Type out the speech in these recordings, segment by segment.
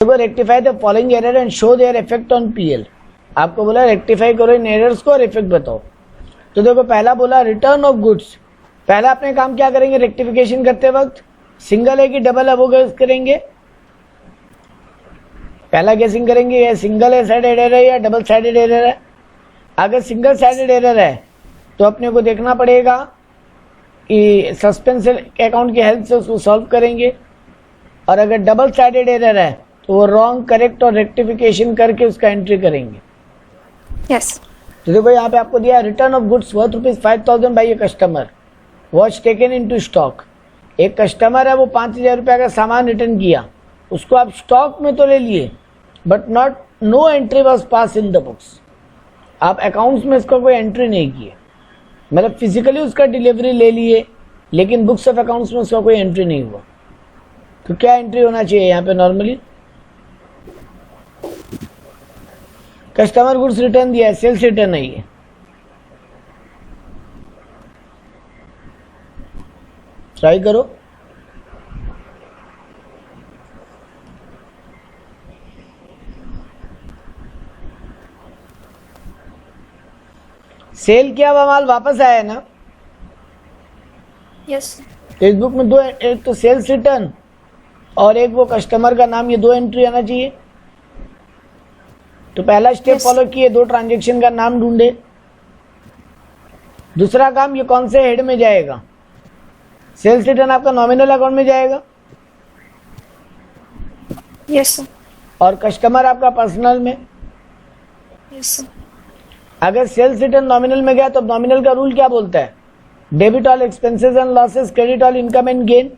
देखो rectify the following error and show their effect on PL. आपको बोला rectify करो इन एरर्स को और इफेक्ट बताओ। तो देखो पहला बोला रिटर्न ऑफ गुड्स। पहला अपने काम क्या करेंगे रेक्टिफिकेशन करते वक्त, सिंगल है कि डबल है वो करेंगे। पहला गेसिंग करेंगे ये सिंगल है साइडेड एरर है या डबल साइडेड एरर है। अगर सिंगल साइडेड एरर है तो अपने को देखना पड़ेगा कि सस्पेंस अकाउंट की हेल्प से उसको सॉल्व करेंगे, और अगर डबल साइडेड एरर है तो वो रॉन्ग करेक्ट और रेक्टिफिकेशन करके उसका एंट्री करेंगे। यस। तो देखो यहाँ पे आपको दिया return of goods worth ₹5,000 by a customer was taken into stock. एक कस्टमर है वो 5,000 रुपये का सामान रिटर्न किया, उसको आप स्टॉक में तो ले लिए but not know entry was pass in the books. आप अकाउंट्स में इसका कोई एंट्री नहीं किए, मतलब फिजिकली उसका डिलीवरी ले लिए लेकिन बुक्स ऑफ अकाउंट्स में उसका कोई एंट्री नहीं हुआ। तो क्या एंट्री होना चाहिए यहाँ पे नॉर्मली, कस्टमर गुड्स रिटर्न दिया है, सेल्स रिटर्न नहीं है। ट्राई करो। सेल किया हुआ माल वापस आया ना। यस। इस बुक में दो, एक तो सेल्स रिटर्न और एक वो कस्टमर का नाम, ये दो एंट्री आना चाहिए। तो पहला स्टेप फॉलो किए, दो ट्रांजैक्शन का नाम ढूंढे। दूसरा काम ये कौन से हेड में जाएगा, सेल्स रिटर्न आपका नॉमिनल अकाउंट में जाएगा। यस। और कस्टमर आपका पर्सनल में। यस। अगर सेल्स रिटर्न नॉमिनल में गया तो नॉमिनल का रूल क्या बोलता है, debit all expenses and losses, credit all income and gain.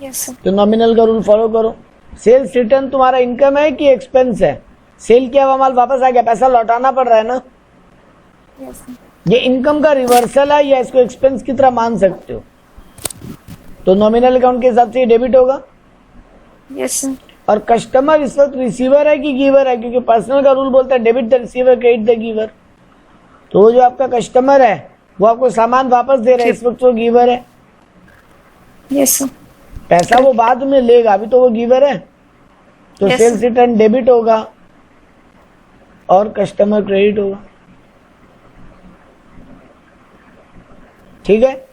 Yes. तो नॉमिनल का रूल फॉलो करो। सेल्स रिटर्न तुम्हारा इनकम है कि एक्सपेंस है, सेल किया हुआ माल वापस आ गया, पैसा लौटाना पड़ रहा है ना। यस। ये इनकम का रिवर्सल है या इसको एक्सपेंस की तरह मान सकते हो। तो नॉमिनल अकाउंट के हिसाब से ये डेबिट होगा। यस। और कस्टमर इस वक्त रिसीवर है कि गिवर है, क्योंकि पर्सनल का रूल बोलता है debit the receiver credit the giver. तो वो जो आपका कस्टमर है वो आपको सामान वापस दे रहा है, इस वक्त वो गिवर है। यस। पैसा वो बाद में लेगा, अभी तो वो गिवर है। तो Yes. सेल्स रिटर्न डेबिट होगा और कस्टमर क्रेडिट होगा। ठीक है,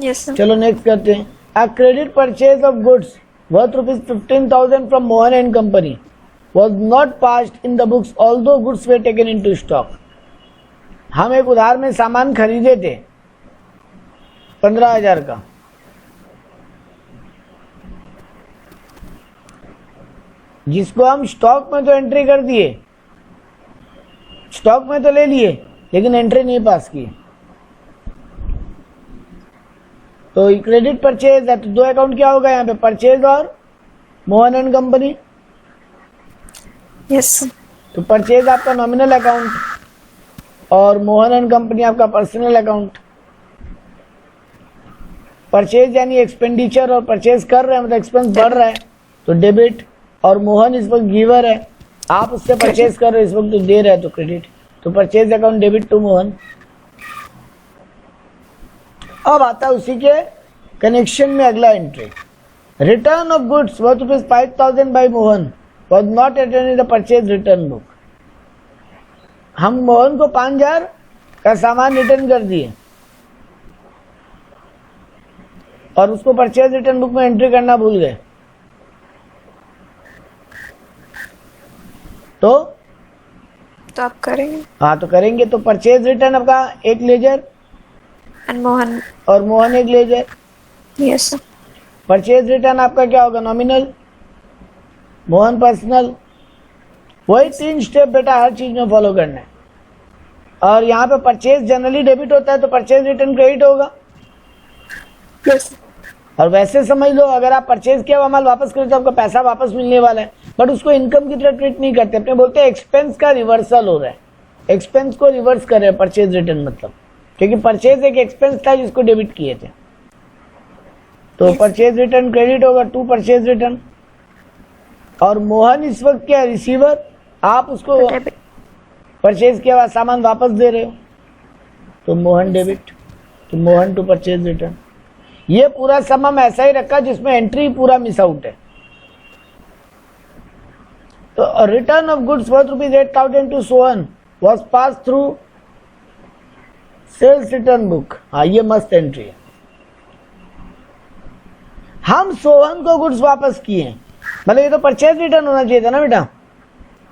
यस। चलो नेक्स्ट करते हैं। A credit purchase of goods worth ₹15,000 from Mohan and Company was not passed in the books although goods were taken into stock। हम एक उधार में सामान खरीदे थे 15,000 का, जिसको हम स्टॉक में तो एंट्री कर दिए, स्टॉक में तो ले लिए लेकिन एंट्री नहीं पास की। तो क्रेडिट परचेज है तो दो अकाउंट क्या होगा यहाँ पे, परचेज और मोहन एंड कंपनी। यस। तो परचेज आपका नॉमिनल अकाउंट और मोहन एंड कंपनी आपका पर्सनल अकाउंट। परचेज यानी एक्सपेंडिचर और परचेज कर रहे हैं मतलब एक्सपेंस बढ़ रहा है तो डेबिट, और मोहन इस वक्त गिवर है, आप उससे परचेज कर रहे हो इस वक्त तो दे रहे हैं तो क्रेडिट। तो purchase account debit to Mohan. अब आता है उसी के कनेक्शन में अगला entry, return of goods worth ₹5,000 by Mohan was not entered in the purchase return book. हम मोहन को 5,000 का सामान रिटर्न कर दिए और उसको परचेज रिटर्न बुक में एंट्री करना भूल गए। तो आप करेंगे। हाँ तो करेंगे। तो परचेज रिटर्न आपका एक लेजर एंड मोहन और मोहन एक लेजर। यस। परचेज रिटर्न आपका क्या होगा, नॉमिनल, मोहन पर्सनल। वही 3 स्टेप बेटा हर चीज में फॉलो करना है। और यहाँ पे परचेज जनरली डेबिट होता है तो परचेज रिटर्न क्रेडिट होगा। यस। और वैसे समझ लो अगर आप परचेज किया हुआ माल वापस करें तो आपका पैसा वापस मिलने वाला है, बट उसको इनकम की तरह ट्रीट नहीं करते, अपने बोलते हैं एक्सपेंस का रिवर्सल हो रहा है, एक्सपेंस को रिवर्स कर रहे हैं परचेज रिटर्न मतलब, क्योंकि परचेज एक एक्सपेंस था जिसको डेबिट किए थे। तो परचेज रिटर्न क्रेडिट होगा टू परचेज रिटर्न। और मोहन इस वक्त क्या है, रिसीवर, आप उसको परचेज किया हुआ सामान वापस दे रहे हो तो मोहन डेबिट, तो मोहन टू परचेज रिटर्न। ये पूरा सम हम ऐसा ही रखा जिसमें एंट्री पूरा मिस आउट है। तो return of goods worth ₹8,000 to Sohan was pass through sales return book. हाँ, ये मस्त एंट्री है। हम सोहन को गुड्स वापस किए, मतलब ये तो परचेज रिटर्न होना चाहिए था ना बेटा।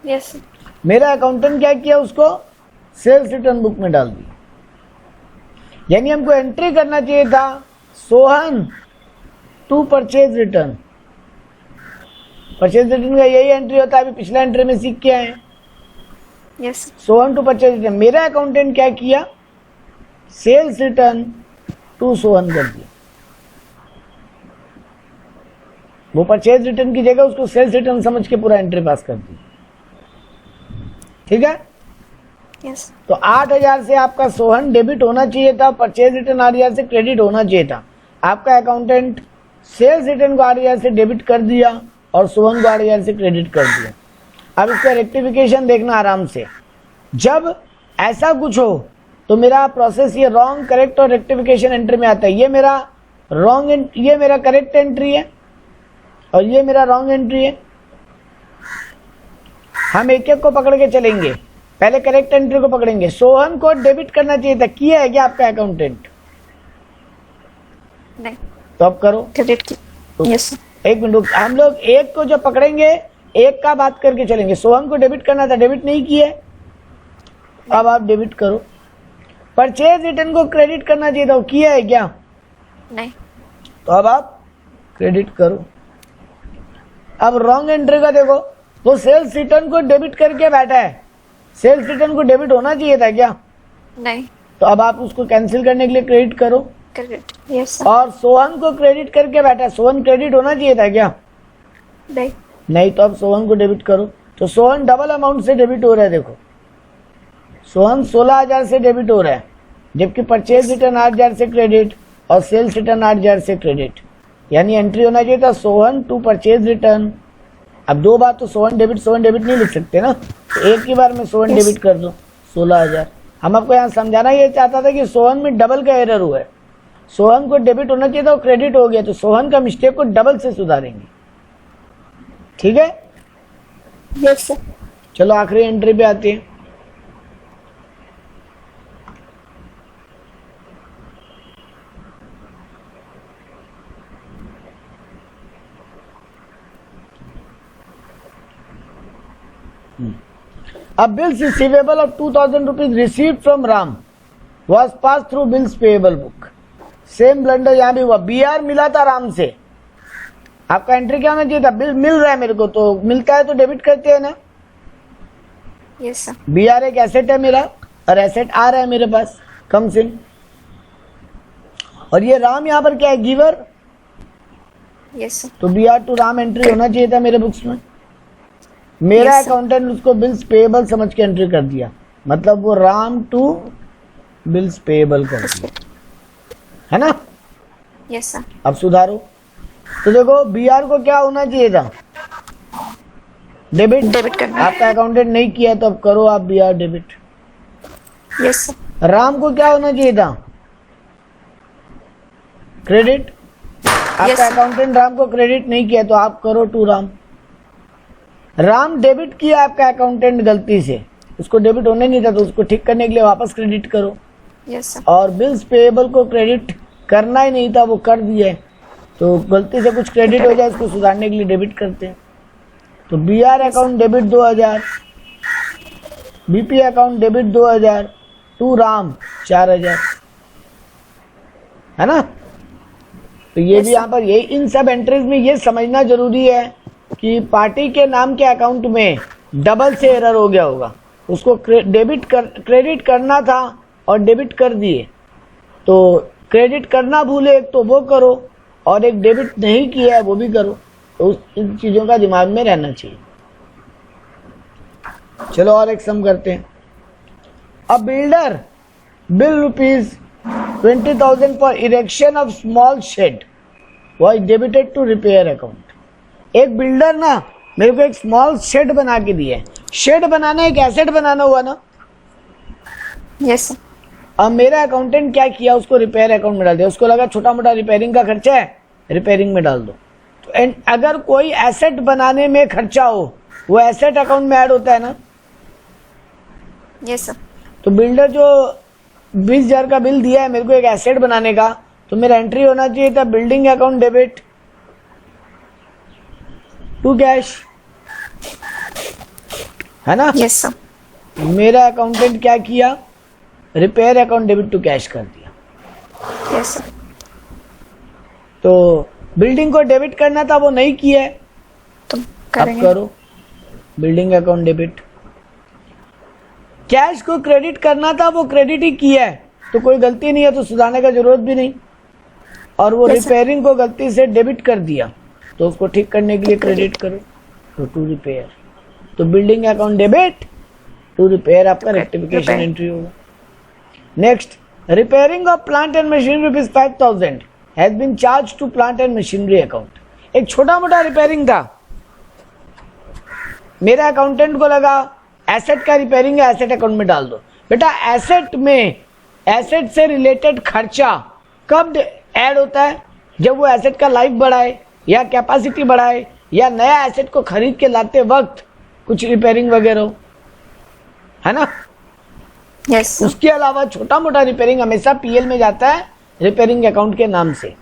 Yes sir. मेरा अकाउंटेंट क्या किया, उसको सेल्स रिटर्न बुक में डाल दिया। यानी हमको एंट्री करना चाहिए था Sohan to purchase return. Purchase return का यही एंट्री होता है, अभी पिछला एंट्री में सीख के आए हैं। Yes Sohan to purchase return. मेरा अकाउंटेंट क्या किया, सेल्स रिटर्न टू सोहन कर दिया। वो परचेज रिटर्न की जगह उसको सेल्स रिटर्न समझ के पूरा एंट्री पास कर दी। ठीक है। यस तो 8,000 से आपका सोहन डेबिट होना चाहिए था, परचेज रिटर्न 8,000 से क्रेडिट होना चाहिए था। आपका अकाउंटेंट सेल्स रिटर्न को 8,000 से डेबिट कर दिया और सोहन को 8,000 से क्रेडिट कर दिया। अब इसका रेक्टिफिकेशन देखना आराम से। जब ऐसा कुछ हो तो मेरा प्रोसेस ये रॉन्ग, करेक्ट और रेक्टिफिकेशन एंट्री में आता है। ये मेरा रॉन्ग, ये मेरा करेक्ट एंट्री है और ये मेरा रॉन्ग एंट्री है। हम एक एक को पकड़ के चलेंगे। पहले करेक्ट एंट्री को पकड़ेंगे। सोहन को डेबिट करना चाहिए था, किया है क्या आपका अकाउंटेंट? नहीं। तो अब करो। क्रेडिट की। Yes sir. एक मिनट, हम लोग एक को जो पकड़ेंगे एक का बात करके चलेंगे। सोहन को डेबिट करना था, डेबिट नहीं किए, अब आप डेबिट करो। परचेज रिटर्न को क्रेडिट करना चाहिए था, वो किया है क्या? नहीं। तो अब आप क्रेडिट करो। अब रॉन्ग एंट्री का देखो, वो सेल्स रिटर्न को डेबिट करके बैठा है। सेल्स रिटर्न को डेबिट होना चाहिए था क्या? नहीं। तो अब आप उसको कैंसिल करने के लिए क्रेडिट करो। क्रेडिट। Yes sir. और सोहन को क्रेडिट करके बैठा है, सोहन क्रेडिट होना चाहिए था क्या? नहीं। नहीं। तो अब सोहन को डेबिट करो। तो सोहन डबल अमाउंट से डेबिट हो रहा है। देखो, सोहन 16,000 से डेबिट हो रहा है, जबकि परचेज रिटर्न 8,000 से क्रेडिट और सेल्स रिटर्न 8,000 से क्रेडिट। यानी एंट्री होना चाहिए था सोहन टू परचेज रिटर्न। अब दो बार तो सोहन डेबिट नहीं लिख सकते ना, तो एक ही बार में सोहन डेबिट कर दो 16,000। हम आपको यहाँ समझाना ये चाहता था कि सोहन में डबल का एरर हुआ है। सोहन को डेबिट होना चाहिए था, वो क्रेडिट हो गया, तो सोहन का मिस्टेक को डबल से सुधारेंगे। ठीक है। Yes sir. चलो आखिरी एंट्री पे आते हैं। A bills receivable of 2,000 rupees received from Ram was passed through bills payable book. Same blunder यहाँ भी हुआ। BR मिला था राम से, आपका एंट्री क्या होना चाहिए था? बिल मिल रहा है मेरे को, तो मिलता है तो डेबिट करते हैं ना। Yes sir. BR एक एसेट है मेरा और एसेट आ रहा है मेरे पास कम से, और ये राम यहाँ पर क्या है? गिवर। Yes sir. तो BR टू राम एंट्री होना चाहिए था मेरे बुक्स में। मेरा Yes, sir. अकाउंटेंट उसको बिल्स पेएबल समझ के एंट्री कर दिया, मतलब वो राम टू बिल्स पेएबल कर दिया, है ना। Yes sir. अब सुधारो। तो देखो BR को क्या होना चाहिए था? डेबिट। डेबिट करना। आपका अकाउंटेंट नहीं किया तो अब करो आप BR debit. Yes sir. Ram को क्या होना चाहिए था? क्रेडिट। आपका Yes, sir. अकाउंटेंट राम को क्रेडिट नहीं किया तो आप करो टू राम। राम डेबिट किया आपका अकाउंटेंट गलती से, उसको डेबिट होने नहीं था, तो उसको ठीक करने के लिए वापस क्रेडिट करो। Yes sir. और बिल्स पेएबल को क्रेडिट करना ही नहीं था, वो कर दिया है, तो गलती से कुछ क्रेडिट हो जाए उसको सुधारने के लिए डेबिट करते हैं। तो BR account debit 2,000, BP account debit 2,000, to Ram 4,000, है ना। तो ये भी यहाँ पर ये इन सब एंट्रीज में ये समझना जरूरी है कि पार्टी के नाम के अकाउंट में डबल से एरर हो गया होगा, उसको क्रेडिट करना था और डेबिट कर दिए। तो क्रेडिट करना भूले तो वो करो, और एक डेबिट नहीं किया है वो भी करो। तो इन चीजों का दिमाग में रहना चाहिए। चलो और एक सम करते हैं। A builder bill ₹20,000 for erection of small shed was debited to repair account. एक बिल्डर ना मेरे को एक स्मॉल शेड बना के दिया है। शेड बनाना एक एसेट बनाना हुआ ना। Yes sir. अब मेरा अकाउंटेंट क्या किया, उसको रिपेयर अकाउंट में डाल दिया। उसको लगा छोटा मोटा रिपेयरिंग का खर्चा है, रिपेयरिंग में डाल दो। तो अगर कोई एसेट बनाने में खर्चा हो वो एसेट अकाउंट में ऐड होता है ना। Yes, sir. तो बिल्डर जो 20,000 का बिल दिया है मेरे को एक एसेट बनाने का, तो मेरा एंट्री होना चाहिए था building account debit to cash, है ना। Yes, sir. मेरा अकाउंटेंट क्या किया, repair account debit to cash कर दिया। Yes, sir. तो बिल्डिंग को डेबिट करना था वो नहीं किया है, तो अब करेंगे। करो बिल्डिंग अकाउंट डेबिट। कैश को क्रेडिट करना था वो क्रेडिट ही किया है, तो कोई गलती नहीं है, तो सुधारने का जरूरत भी नहीं। और वो Yes, sir. रिपेयरिंग को गलती से डेबिट कर दिया, तो उसको ठीक करने के लिए क्रेडिट करो, तो टू रिपेयर। तो building account debit to repair आपका रेक्टिफिकेशन repair. एंट्री होगा। Next, repairing of plant and machinery rupees 5,000 has been charge to plant and machinery account. एक छोटा मोटा रिपेयरिंग था, मेरा अकाउंटेंट को लगा एसेट का रिपेयरिंग है, एसेट अकाउंट में डाल दो। बेटा एसेट में एसेट से रिलेटेड खर्चा कब ऐड होता है, जब वो एसेट का लाइफ बढ़ाए या कैपेसिटी बढ़ाए या नया एसेट को खरीद के लाते वक्त कुछ रिपेयरिंग वगैरह हो, है ना। Yes, sir. उसके अलावा छोटा मोटा रिपेयरिंग हमेशा पीएल में जाता है रिपेयरिंग अकाउंट के नाम से।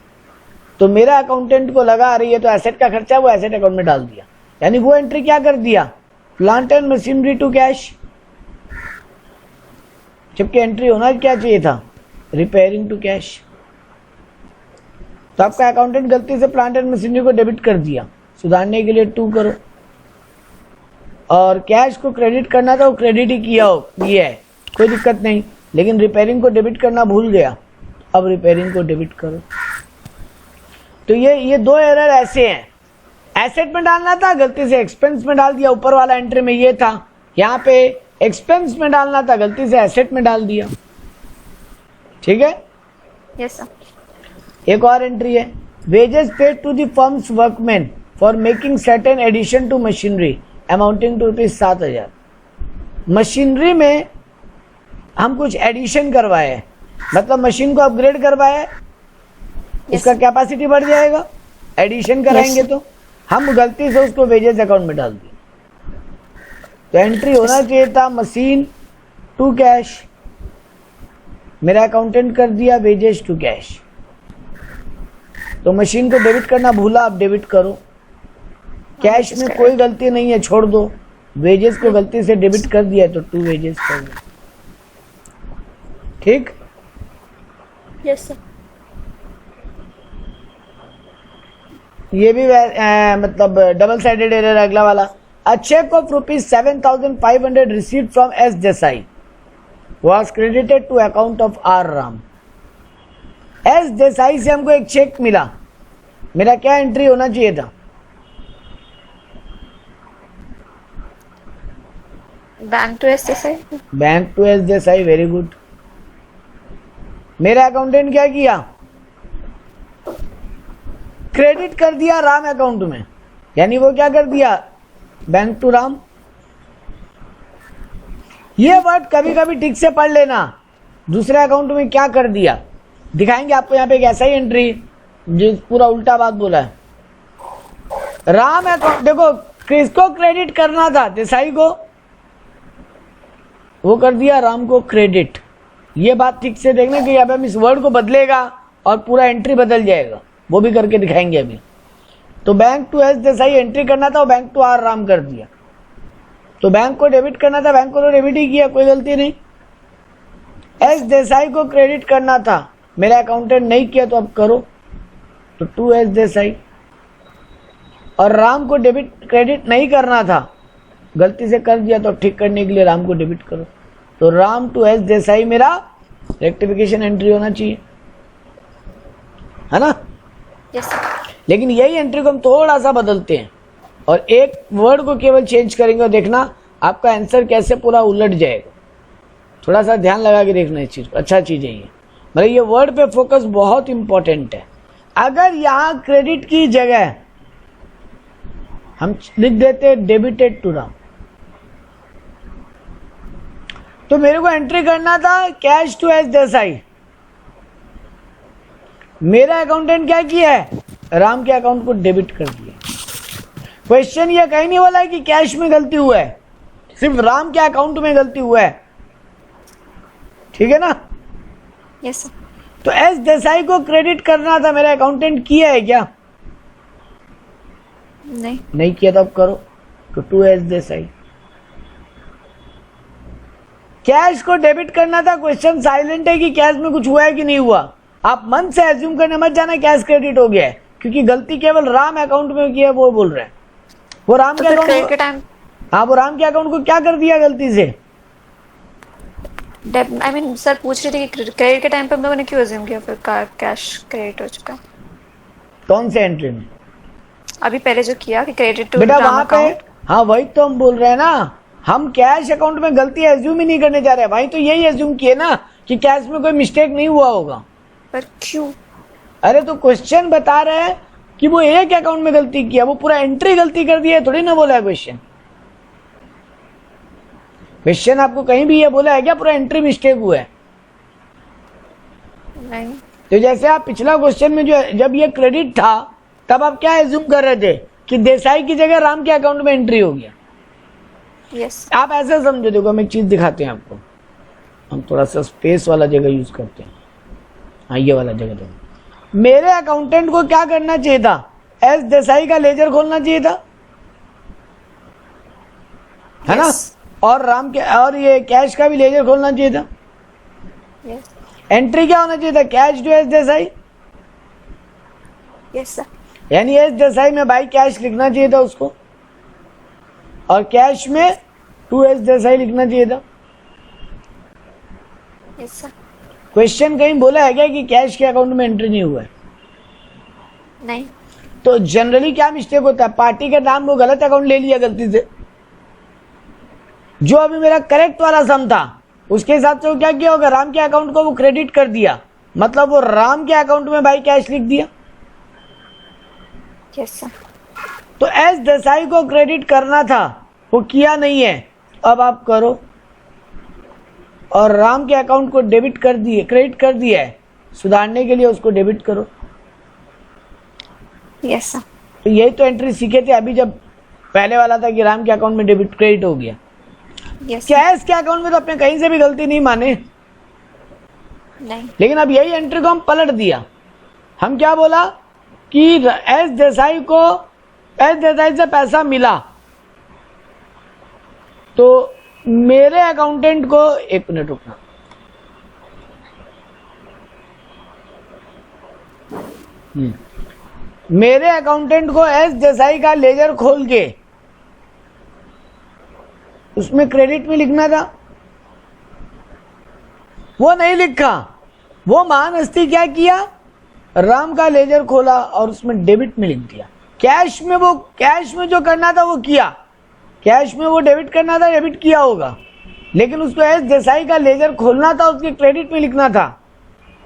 तो मेरा अकाउंटेंट को लगा अरे ये तो एसेट का खर्चा है, वो एसेट अकाउंट में डाल दिया, यानी वो एंट्री क्या कर दिया, plant and machinery to cash, जबकि एंट्री होना क्या चाहिए था, रिपेयरिंग टू कैश। तो आपका अकाउंटेंट गलती से प्लांट एंड मशीनरी को डेबिट कर दिया, सुधारने के लिए टू करो। और कैश को क्रेडिट करना था वो क्रेडिट ही किया है, कोई दिक्कत नहीं, लेकिन रिपेयरिंग को डेबिट करना भूल गया, अब रिपेयरिंग को डेबिट करो। तो ये दो एरर ऐसे हैं, एसेट में डालना था गलती से एक्सपेंस में डाल दिया, ऊपर वाला एंट्री में ये था, यहाँ पे एक्सपेंस में डालना था गलती से एसेट में डाल दिया। ठीक है। Yes, sir. एक और एंट्री है, wages paid to the firm's workman for making certain addition to machinery amounting to rupees 7,000। Machinery में हम कुछ एडिशन करवाए हैं, मतलब मशीन को अपग्रेड करवाया है, उसका कैपेसिटी बढ़ जाएगा, एडिशन कराएंगे तो हम गलती से उसको वेजेस अकाउंट में डाल दिए। तो एंट्री होना चाहिए था मशीन टू कैश, मेरा अकाउंटेंट कर दिया वेजेस टू कैश। तो मशीन को डेबिट करना भूला, अब डेबिट करो। कैश में कोई गलती नहीं है, छोड़ दो। वेजेस को गलती से डेबिट कर दिया तो टू वेजेस कर दो। ठीक। Yes, sir. ये भी मतलब डबल साइडेड एरर है अगला वाला। A check of rupees 7,500 received from S Desai was credited to account of R Ram. S Desai से हमको एक चेक मिला, मेरा क्या एंट्री होना चाहिए था, Bank to SSI. Bank to S Desai. Very good. मेरा अकाउंटेंट क्या किया, क्रेडिट कर दिया राम अकाउंट में, यानी वो क्या कर दिया, बैंक टू राम। ये वर्ड कभी कभी ठीक से पढ़ लेना, दूसरे अकाउंट में क्या कर दिया दिखाएंगे आपको। यहाँ पे एक ऐसा ही एंट्री जो पूरा उल्टा बात बोला है। राम अकाउंट, देखो किसको क्रेडिट करना था, देसाई को, वो कर दिया राम को क्रेडिट। ये बात ठीक से देखना कि अब हम इस वर्ड को बदलेगा और पूरा एंट्री बदल जाएगा, वो भी करके दिखाएंगे अभी। तो bank to S Desai entry करना था, वो बैंक टू आर राम कर दिया। तो बैंक को डेबिट करना था, बैंक को तो डेबिट ही किया, कोई गलती नहीं। एस देसाई को क्रेडिट करना था, मेरा अकाउंटेंट नहीं किया, तो अब करो, तो टू एस देसाई। और राम को डेबिट क्रेडिट नहीं करना था, गलती से कर दिया, तो ठीक करने के लिए राम को डेबिट करो। तो राम टू एस देसाई मेरा रेक्टिफिकेशन एंट्री होना चाहिए, है ना। Yes, sir. लेकिन यही एंट्री को हम थोड़ा सा बदलते हैं और एक वर्ड को केवल चेंज करेंगे, और देखना आपका आंसर कैसे पूरा उलट जाएगा। थोड़ा सा ध्यान लगा के देखना इस चीज को, अच्छा चीज है ये, मतलब ये वर्ड पे फोकस बहुत इंपॉर्टेंट है। अगर यहाँ क्रेडिट की जगह हम लिख देते डेबिटेड टू राम, तो मेरे को एंट्री करना था कैश टू एस देसाई। मेरा अकाउंटेंट क्या किया है, राम के अकाउंट को डेबिट कर दिया। क्वेश्चन ये कहीं नहीं बोला है कि कैश में गलती हुआ है, सिर्फ राम के अकाउंट में गलती हुआ है, ठीक है ना। Yes sir. तो एस देसाई को क्रेडिट करना था, मेरा अकाउंटेंट किया है क्या? नहीं किया, तो अब करो। तो टू एस देसाई। कैश को डेबिट करना था, क्वेश्चन साइलेंट है कि कैश में कुछ हुआ है कि नहीं हुआ। आप मन से एज्यूम करने मत जाना कैश क्रेडिट हो गया है, क्योंकि गलती केवल राम अकाउंट में की है, वो बोल रहे हैं। वो राम तो के अकाउंट के टाइम हाँ, वो राम के अकाउंट को क्या कर दिया गलती से? आई मीन सर पूछ रही थी कि क्रेडिट के टाइम पे हम लोगों ने क्यों अज्यूम किया फिर कैश क्रेडिट हो चुका है। कौन से एंट्री में? अभी पहले जो किया कि क्रेडिट टू बेटा राम वहां पे, अकाउंट। हाँ वही तो हम बोल रहे हैं ना, हम कैश अकाउंट में गलती एज्यूम ही नहीं करने जा रहे हैं। भाई तो यही एज्यूम किए ना कि कैश में कोई मिस्टेक नहीं हुआ होगा। पर क्यों? अरे तो क्वेश्चन बता रहे हैं कि वो एक अकाउंट में गलती किया, वो पूरा एंट्री गलती कर दिया है, थोड़ी ना बोला है क्वेश्चन। क्वेश्चन आपको कहीं भी ये बोला है क्या पूरा एंट्री मिस्टेक हुआ है? नहीं। तो जैसे आप पिछला क्वेश्चन में जो जब ये क्रेडिट था तब आप क्या एज्यूम कर रहे थे कि देसाई की जगह राम के अकाउंट में एंट्री हो गया। यस। आप ऐसे समझो, देखो हम एक चीज दिखाते हैं आपको, हम थोड़ा सा स्पेस वाला जगह यूज करते हैं। हाँ ये वाला जगह देखो, मेरे अकाउंटेंट को क्या करना चाहिए था? एस देसाई का लेजर खोलना चाहिए था, है ना? और राम के और ये कैश का भी लेजर खोलना चाहिए था। यस। एंट्री क्या होना चाहिए था? Cash to S Desai, yes sir. यानी एस देसाई में बाई कैश लिखना चाहिए था उसको, और कैश में टू एस देसाई लिखना चाहिए था। Yes sir. क्वेश्चन कहीं बोला है क्या कि कैश के अकाउंट में एंट्री नहीं हुआ है? नहीं। तो जनरली क्या मिस्टेक होता है? पार्टी का नाम वो गलत अकाउंट ले लिया गलती से। जो अभी मेरा करेक्ट वाला सम था उसके हिसाब से वो क्या किया होगा? राम के अकाउंट को वो क्रेडिट कर दिया, मतलब वो राम के अकाउंट में बाई कैश लिख दिया। Yes sir. तो एस देसाई को क्रेडिट करना था, वो किया नहीं है। अब आप करो, और राम के अकाउंट को डेबिट कर दिए, क्रेडिट कर दिया है, सुधारने के लिए उसको डेबिट करो। Yes sir. तो यही तो एंट्री सीखे थे अभी, जब पहले वाला था कि राम के अकाउंट में डेबिट क्रेडिट हो गया। यस। कैश के अकाउंट में तो अपने कहीं से भी गलती नहीं माने, नहीं। लेकिन अब यही एंट्री को हम पलट दिया। हम क्या बोला कि एस देसाई को, एस देसाई से पैसा मिला, तो मेरे अकाउंटेंट को, एक मिनट रुकना, मेरे अकाउंटेंट को एस देसाई का लेजर खोल के उसमें क्रेडिट में लिखना था, वो नहीं लिखा। वो महान हस्ती क्या किया? राम का लेजर खोला और उसमें डेबिट में लिख दिया। कैश में वो, कैश में जो करना था वो किया, कैश में वो डेबिट करना था, डेबिट किया होगा, लेकिन उसको एस देसाई का लेजर खोलना था, उसके क्रेडिट में लिखना था।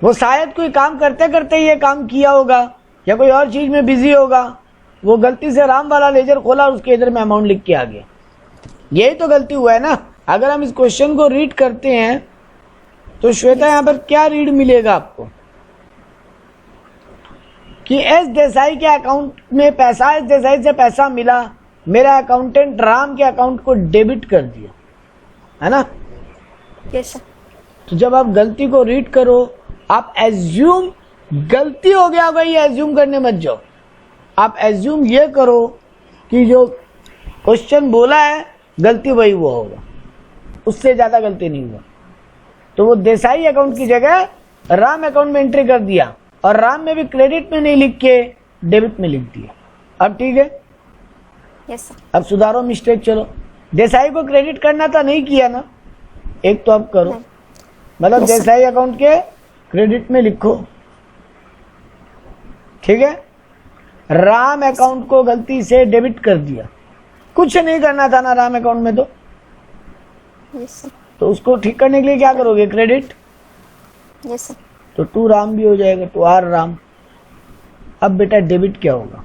वो शायद कोई काम करते करते ये काम किया होगा या कोई और चीज में बिजी होगा, वो गलती से राम वाला लेजर खोला और उसके इधर में अमाउंट लिख के आ गया। यही तो गलती हुआ है ना। अगर हम इस क्वेश्चन को रीड करते हैं तो श्वेता यहाँ पर क्या रीड मिलेगा आपको कि एस देसाई के अकाउंट में पैसा, एस देसाई से पैसा मिला, मेरा अकाउंटेंट राम के अकाउंट को डेबिट कर दिया, है ना? Yes sir. तो जब आप गलती को रीड करो, आप एज्यूम, गलती हो गया होगा ये एज्यूम करने मत जाओ। आप एज्यूम ये करो कि जो क्वेश्चन बोला है गलती वही हुआ होगा, उससे ज्यादा गलती नहीं हुआ। तो वो देसाई अकाउंट की जगह राम अकाउंट में एंट्री कर दिया, और राम में भी क्रेडिट में नहीं लिख के डेबिट में लिख दिया। अब ठीक है? Yes sir. अब सुधारो मिस्टेक। चलो, देसाई को क्रेडिट करना था, नहीं किया ना, एक तो अब करो, मतलब Yes, sir. देसाई अकाउंट के क्रेडिट में लिखो, ठीक है? राम अकाउंट को गलती से डेबिट कर दिया, कुछ नहीं करना था ना राम अकाउंट में, तो यस सर। तो उसको ठीक करने के लिए क्या करोगे? क्रेडिट। Yes sir. तो टू राम भी हो जाएगा, टू आर राम। अब बेटा डेबिट क्या होगा?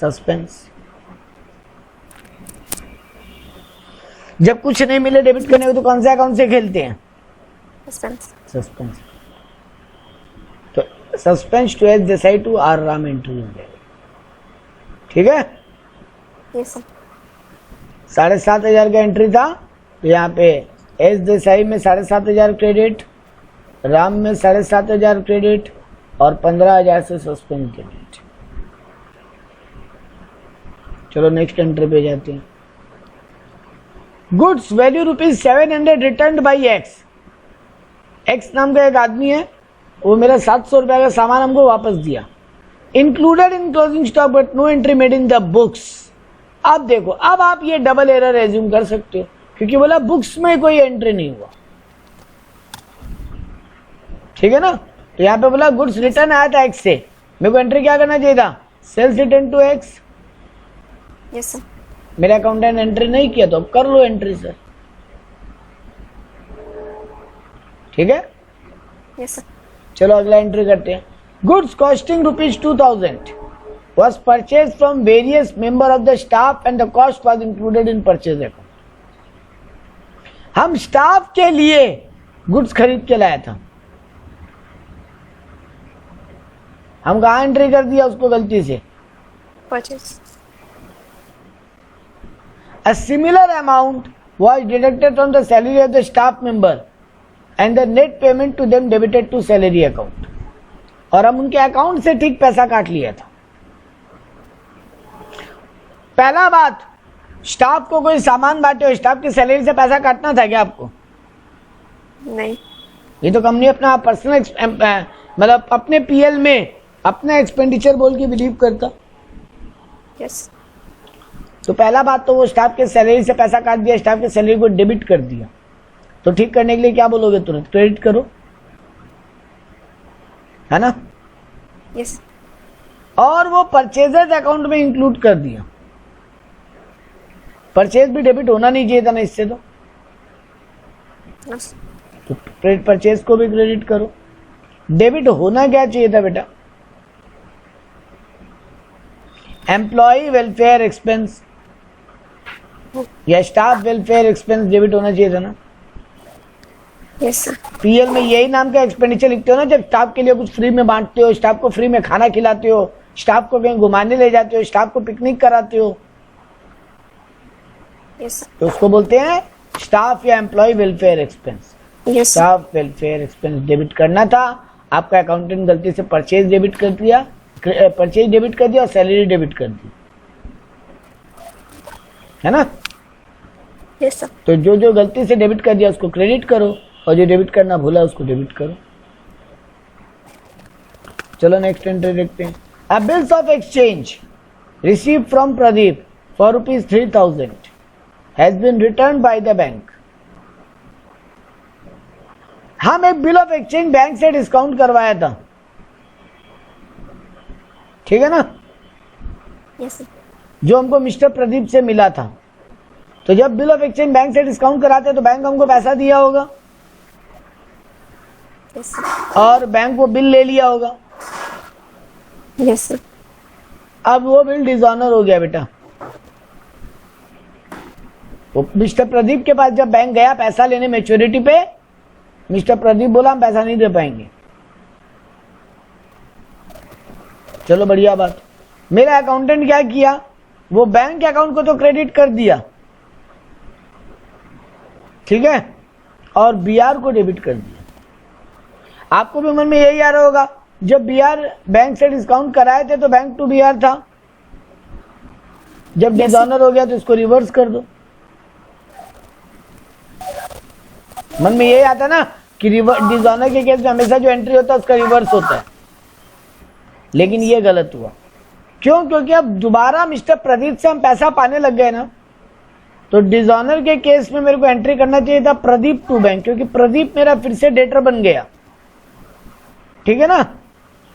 सस्पेंस। जब कुछ नहीं मिले डेबिट करने को तो कौन से अकाउंट से खेलते हैं? सस्पेंस। सस्पेंस। तो suspense to S Desai to R Ram entry हो जाएगी। ठीक है, यस सर। 7,500 का एंट्री था, तो यहाँ पे एस देसाई में 7,500 क्रेडिट, राम में 7,500 क्रेडिट और 15,000 से सस्पेंस क्रेडिट। चलो नेक्स्ट एंट्री पे जाते हैं। Goods value ₹700 written by x. X नाम का एक आदमी है, वो मेरा 700 रुपया का सामान हमको वापस दिया। Included in closing stock but no entry made in the books. अब देखो, अब आप ये डबल एरर एज्यूम कर सकते हो, क्योंकि बोला बुक्स में कोई एंट्री नहीं हुआ। ठीक है ना, तो यहाँ पे बोला गुड्स रिटर्न आया था एक्स से, मेरे को एंट्री क्या करना चाहिए था? Sales return to X. Yes sir. मेरा अकाउंटेंट एंट्री नहीं किया, तो अब कर लो एंट्री सर। ठीक है, यस सर। चलो अगला एंट्री करते हैं। Goods costing ₹2,000 was purchased from various member of the staff and the cost was included in purchase account। हम स्टाफ के लिए गुड्स खरीद के लाया था, हम कहाँ एंट्री कर दिया उसको गलती से? Purchase. A similar amount was deducted from the salary of the staff member and the net payment to them debited to salary account। और हम उनके अकाउंट से ठीक पैसा काट लिया था। पहला बात, स्टाफ को कोई सामान बांटे हो, स्टाफ की सैलरी से पैसा काटना था क्या आपको? नहीं। ये तो कंपनी अपना पर्सनल मतलब अपने पीएल में अपना एक्सपेंडिचर बोल के बिलीव करता। यस। तो पहला बात तो वो स्टाफ के सैलरी से पैसा काट दिया, स्टाफ के सैलरी को डेबिट कर दिया। तो ठीक करने के लिए क्या बोलोगे? तुरंत क्रेडिट करो, है ना? यस। और वो परचेजर्स अकाउंट में इंक्लूड कर दिया। परचेज भी डेबिट होना नहीं चाहिए था ना इससे, तो परचेज को भी क्रेडिट करो। डेबिट होना क्या चाहिए था बेटा? एम्प्लॉय वेलफेयर एक्सपेंस या स्टाफ वेलफेयर एक्सपेंस डेबिट होना चाहिए था ना। Yes sir. पीएल में यही नाम का एक्सपेंडिचर लिखते हो ना, जब स्टाफ के लिए कुछ फ्री में बांटते हो, स्टाफ को फ्री में खाना खिलाते हो, स्टाफ को कहीं घुमाने ले जाते हो, स्टाफ को पिकनिक कराते हो, यस। तो उसको बोलते हैं स्टाफ या employ welfare expense. Yes. Staff welfare expense debit करना था, आपका अकाउंटेंट गलती से परचेज डेबिट कर दिया, परचेज डेबिट कर दिया और सैलरी डेबिट कर दी, है ना? Yes sir. तो जो जो गलती से डेबिट कर दिया उसको क्रेडिट करो, और जो डेबिट करना भूला उसको डेबिट करो। चलो नेक्स्ट एंट्री देखते हैं। A bills of exchange receive from Pradeep for ₹3,000 has been return by the bank. हम एक बिल ऑफ एक्सचेंज बैंक से डिस्काउंट करवाया था, ठीक है ना? Yes sir. जो हमको मिस्टर प्रदीप से मिला था। तो जब बिल ऑफ एक्सचेंज बैंक से डिस्काउंट कराते हैं तो बैंक हमको पैसा दिया होगा, यस सर। और बैंक वो बिल ले लिया होगा। Yes sir. अब वो बिल डिसऑनर हो गया बेटा। वो मिस्टर प्रदीप के पास जब बैंक गया पैसा लेने मैच्योरिटी पे, मिस्टर प्रदीप बोला हम पैसा नहीं दे पाएंगे। चलो बढ़िया बात, मेरा अकाउंटेंट क्या किया, वो बैंक के अकाउंट को तो क्रेडिट कर दिया, ठीक है, और बीआर को डेबिट कर दिया। आपको भी मन में यही आ रहा होगा, जब बीआर बैंक से डिस्काउंट कराए थे तो बैंक टू बीआर था, जब डिसऑनर हो गया तो इसको रिवर्स कर दो। मन में यही आता ना कि डिसऑनर के केस में हमेशा जो एंट्री होता है उसका रिवर्स होता है, लेकिन ये गलत हुआ। क्यों? क्योंकि अब दोबारा मिस्टर प्रदीप से हम पैसा पाने लग गए ना, तो डिसऑनर के केस में मेरे को एंट्री करना चाहिए था प्रदीप टू बैंक, क्योंकि प्रदीप मेरा फिर से डेटर बन गया, ठीक है ना,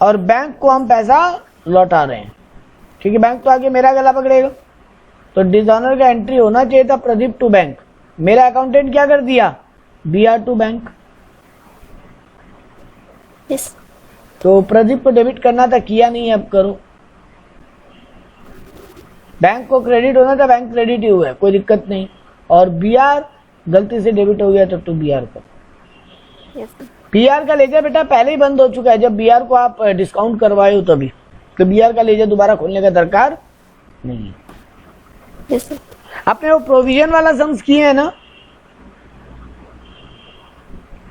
और बैंक को हम पैसा लौटा रहे हैं, ठीक है। बैंक तो आगे मेरा गला पकड़ेगा, तो डिसऑनर का एंट्री होना चाहिए था प्रदीप टू बैंक। मेरा अकाउंटेंट क्या कर दिया? BR to bank. यस। तो प्रदीप को डेबिट करना था, किया नहीं, अब करो। बैंक को क्रेडिट होना था, बैंक क्रेडिट ही हुआ है, कोई दिक्कत नहीं। और बीआर गलती से डेबिट हो गया तो टू बीआर करो। यस। बीआर का लेजर बेटा पहले ही बंद हो चुका है, जब बीआर को आप डिस्काउंट करवाए हो तभी, तो बीआर का लेजर दोबारा खोलने का दरकार नहीं है। Yes sir. आपने वो प्रोविजन वाला सम्स किए है ना,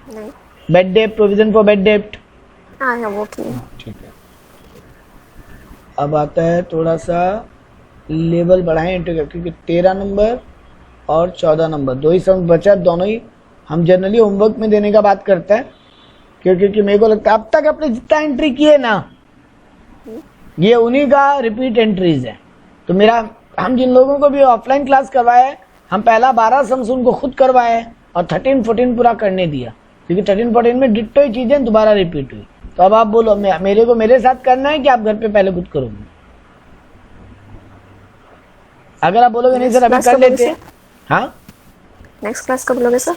नहीं। Bed dept, provision for bed डेप्ट। हाँ है वो की। ठीक है, अब आता है थोड़ा सा लेवल बढ़ाएं एंट्री का, क्योंकि 13 नंबर और 14 नंबर 2 ही सम बचा, दोनों ही हम जनरली होमवर्क में देने का बात करते हैं, क्योंकि मेरे को लगता है अब तक आपने जितना एंट्री किए ना ये उन्हीं का रिपीट एंट्रीज है। तो मेरा, हम जिन लोगों को भी ऑफलाइन क्लास करवाया है, हम पहला 12 सम्स उनको खुद करवाए हैं और 13 14 पूरा करने दिया, क्योंकि 13 14 में डिट्टो ही चीजें दोबारा रिपीट हुई। तो अब आप बोलो मेरे को मेरे साथ करना है कि आप घर पे पहले खुद करोगे? अगर आप बोलोगे नहीं सर अभी कर लेते हैं, हाँ नेक्स्ट क्लास कब लोगे सर?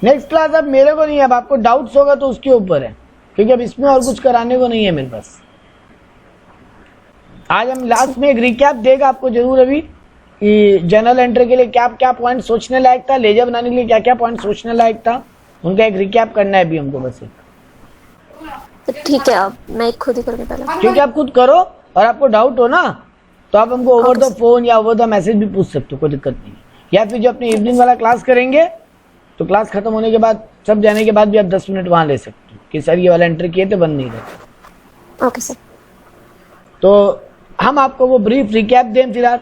नेक्स्ट क्लास अब मेरे को नहीं है, अब आपको डाउट्स होगा तो उसके ऊपर है, क्योंकि अब इसमें और कुछ कराने को नहीं है मेरे पास। आज हम लास्ट में एक रिकैप देगा आपको जरूर अभी कि जनरल एंट्री के लिए क्या क्या पॉइंट सोचने लायक था, लेजर बनाने के लिए क्या क्या पॉइंट सोचने लायक था, उनका एक रिकैप करना है अभी हमको बस। तो ठीक है, अब मैं खुद ही करूँगी पहले। क्योंकि आप खुद करो और आपको डाउट हो ना तो आप हमको ओवर द फोन या ओवर द मैसेज भी पूछ सकते हो, कोई दिक्कत नहीं। या फिर जो अपने इवनिंग वाला क्लास करेंगे तो क्लास खत्म होने के बाद, सब जाने के बाद भी आप 10 मिनट वहां ले सकते हो कि सर ये वाला एंट्री किए थे बंद नहीं रहे। Okay sir. तो हम आपको वो ब्रीफ रिकैप दें फिलहाल।